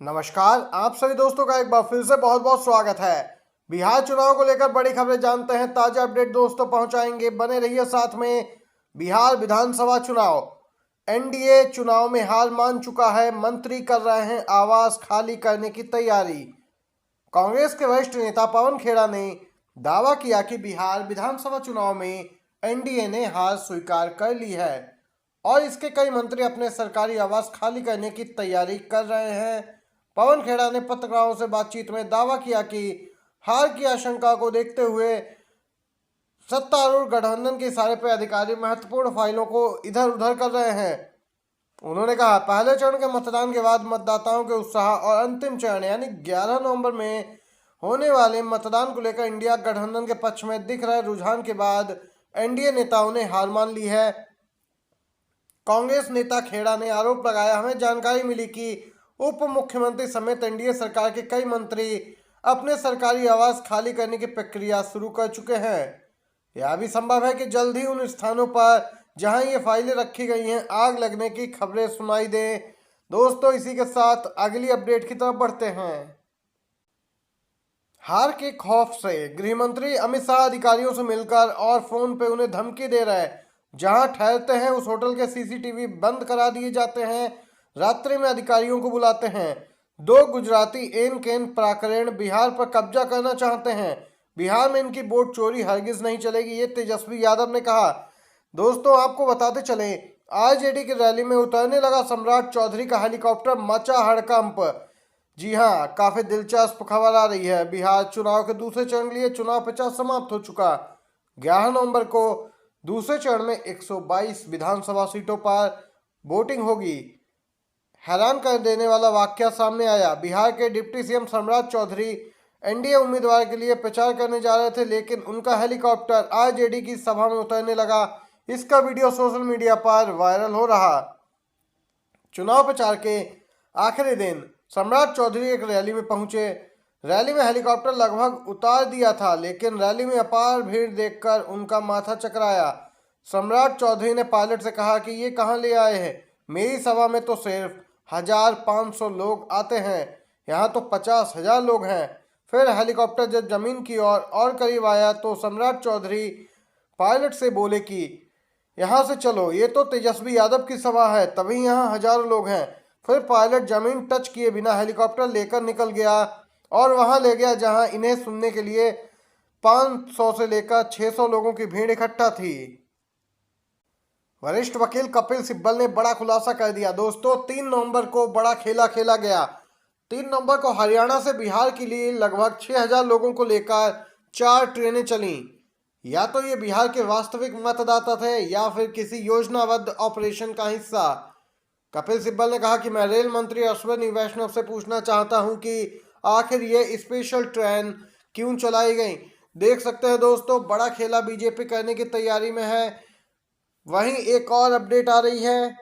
नमस्कार, आप सभी दोस्तों का एक बार फिर से बहुत बहुत स्वागत है। बिहार चुनाव को लेकर बड़ी खबरें जानते हैं, ताजा अपडेट दोस्तों पहुंचाएंगे, बने रहिए साथ में। बिहार विधानसभा चुनाव, एनडीए चुनाव में हार मान चुका है, मंत्री कर रहे हैं आवास खाली करने की तैयारी। कांग्रेस के वरिष्ठ नेता पवन खेड़ा ने दावा किया कि बिहार विधानसभा चुनाव में एनडीए ने हार स्वीकार कर ली है और इसके कई मंत्री अपने सरकारी आवास खाली करने की तैयारी कर रहे हैं। पवन खेड़ा ने पत्रकारों से बातचीत में दावा किया कि हार की आशंका को देखते हुए सत्तारूढ़ गठबंधन के इशारे पर अधिकारी महत्वपूर्ण फाइलों को इधर उधर कर रहे हैं। उन्होंने कहा, पहले चरण के मतदान के बाद मतदाताओं के उत्साह और अंतिम चरण यानी 11 नवंबर में होने वाले मतदान को लेकर इंडिया गठबंधन के पक्ष में दिख रहे रुझान के बाद एनडीए नेताओं ने हार मान ली है। कांग्रेस नेता खेड़ा ने आरोप लगाया, हमें जानकारी मिली कि उप मुख्यमंत्री समेत एनडीए सरकार के कई मंत्री अपने सरकारी आवास खाली करने की प्रक्रिया शुरू कर चुके हैं। यह भी संभव है कि जल्द ही उन स्थानों पर जहां ये फाइलें रखी गई हैं आग लगने की खबरें सुनाई दें। दोस्तों, इसी के साथ अगली अपडेट की तरफ बढ़ते हैं। हार के खौफ से गृह मंत्री अमित शाह अधिकारियों से मिलकर और फोन पे उन्हें धमकी दे रहे हैं। जहां ठहरते हैं उस होटल के सीसीटीवी बंद करा दिए जाते हैं, रात्रि में अधिकारियों को बुलाते हैं। दो गुजराती एन केन प्रकरण बिहार पर कब्जा करना चाहते हैं। बिहार में इनकी वोट चोरी हरगिज नहीं चलेगी, ये तेजस्वी यादव ने कहा। दोस्तों, आपको बताते चले, आरजेडी की रैली में उतरने लगा सम्राट चौधरी का हेलीकॉप्टर, मचा हड़कंप। जी हां, काफी दिलचस्प खबर आ रही है। बिहार चुनाव के दूसरे चरण के लिए चुनाव प्रचार समाप्त हो चुका। 11 नवंबर को दूसरे चरण में 122 विधानसभा सीटों पर वोटिंग होगी। हैरान कर देने वाला वाकया सामने आया। बिहार के डिप्टी सीएम सम्राट चौधरी एनडीए उम्मीदवार के लिए प्रचार करने जा रहे थे, लेकिन उनका हेलीकॉप्टर आरजेडी की सभा में उतरने लगा। इसका वीडियो सोशल मीडिया पर वायरल हो रहा। चुनाव प्रचार के आखिरी दिन सम्राट चौधरी एक रैली में पहुंचे। रैली में हेलीकॉप्टर लगभग उतार दिया था, लेकिन रैली में अपार भीड़ देखकर उनका माथा चकराया। सम्राट चौधरी ने पायलट से कहा कि ये कहां ले आए हैं, मेरी सभा में तो सिर्फ 1500 लोग आते हैं, यहाँ तो 50,000 लोग हैं। फिर हेलीकॉप्टर जब जमीन की ओर और करीब आया तो सम्राट चौधरी पायलट से बोले कि यहाँ से चलो, ये तो तेजस्वी यादव की सभा है, तभी यहाँ हजारों लोग हैं। फिर पायलट जमीन टच किए बिना हेलीकॉप्टर लेकर निकल गया और वहां ले गया जहां इन्हें सुनने के लिए 500 से लेकर 600 लोगों की भीड़ इकट्ठा थी। वरिष्ठ वकील कपिल सिब्बल ने बड़ा खुलासा कर दिया। दोस्तों, 3 नवंबर को बड़ा खेला खेला गया। 3 नवंबर को हरियाणा से बिहार के लिए लगभग 6000 लोगों को लेकर 4 ट्रेनें चलीं। या तो ये बिहार के वास्तविक मतदाता थे या फिर किसी योजनाबद्ध ऑपरेशन का हिस्सा। कपिल सिब्बल ने कहा कि मैं रेल मंत्री अश्विनी वैष्णव से पूछना चाहता हूं कि आखिर ये स्पेशल ट्रेन क्यों चलाई गई। देख सकते हैं दोस्तों, बड़ा खेला बीजेपी करने की तैयारी में है। वहीं एक और अपडेट आ रही है।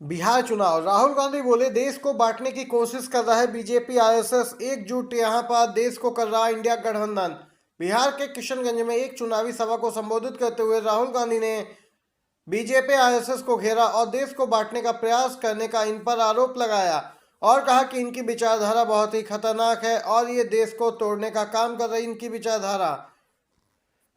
बिहार चुनाव, राहुल गांधी बोले, देश को बांटने की कोशिश कर रहा है बीजेपी आरएसएस, एकजुट यहाँ पर देश को कर रहा है इंडिया गठबंधन। बिहार के किशनगंज में एक चुनावी सभा को संबोधित करते हुए राहुल गांधी ने बीजेपी आरएसएस को घेरा और देश को बांटने का प्रयास करने का इन पर आरोप लगाया और कहा कि इनकी विचारधारा बहुत ही खतरनाक है और ये देश को तोड़ने का काम कर रही इनकी विचारधारा।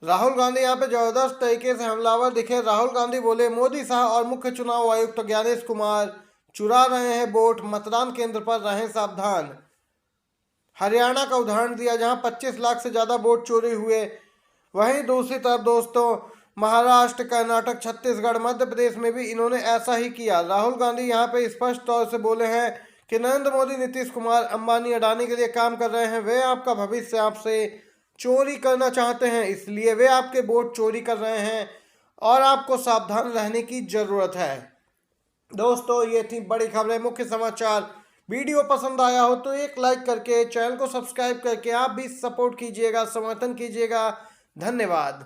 राहुल गांधी यहाँ पे जबरदस्त तरीके से हमलावर दिखे। राहुल गांधी बोले, मोदी शाह और मुख्य चुनाव आयुक्त ज्ञानेश कुमार चुरा रहे हैं वोट, मतदान केंद्र पर रहें सावधान। हरियाणा का उदाहरण दिया जहां 25 लाख से ज्यादा वोट चोरी हुए। वहीं दूसरी तरफ दोस्तों, महाराष्ट्र, कर्नाटक, छत्तीसगढ़, मध्य प्रदेश में भी इन्होंने ऐसा ही किया। राहुल गांधी यहाँ पे स्पष्ट तौर से बोले हैं कि नरेंद्र मोदी, नीतीश कुमार, अंबानी, अडानी के लिए काम कर रहे हैं। वे आपका भविष्य आपसे चोरी करना चाहते हैं, इसलिए वे आपके वोट चोरी कर रहे हैं और आपको सावधान रहने की जरूरत है। दोस्तों, ये थी बड़ी खबरें, मुख्य समाचार। वीडियो पसंद आया हो तो एक लाइक करके चैनल को सब्सक्राइब करके आप भी सपोर्ट कीजिएगा, समर्थन कीजिएगा। धन्यवाद।